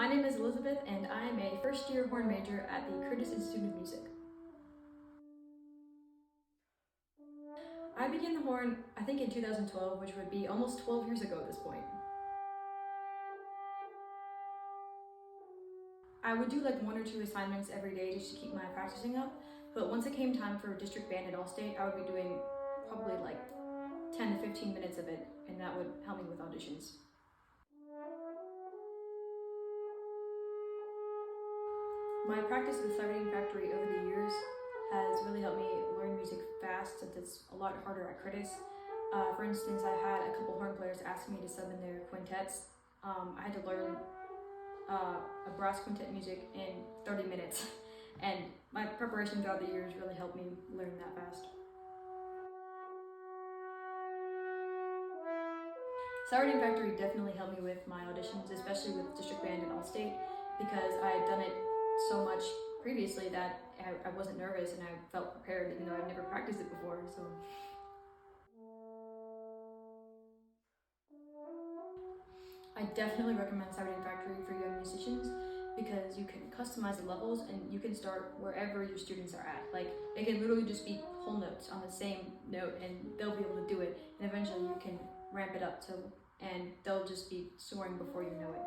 My name is Elizabeth, and I am a first-year horn major at the Curtis Institute of Music. I began the horn, I think in 2012, which would be almost 12 years ago at this point. I would do like 1 or 2 assignments every day just to keep my practicing up, but once it came time for district band at Allstate, I would be doing probably like 10 to 15 minutes of it, and that would help me with auditions. My practice with SightReading Factory over the years has really helped me learn music fast, since it's a lot harder at Curtis. For instance, I had a couple horn players ask me to sub in their quintets. I had to learn a brass quintet music in 30 minutes, and my preparation throughout the years really helped me learn that fast. SightReading Factory definitely helped me with my auditions, especially with district band and Allstate, because I had done it so much previously that I wasn't nervous and I felt prepared, even though I've never practiced it before. So I definitely recommend SightReading Factory for young musicians, because you can customize the levels and you can start wherever your students are at. Like, it can literally just be whole notes on the same note and they'll be able to do it, and eventually you can ramp it up and they'll just be soaring before you know it.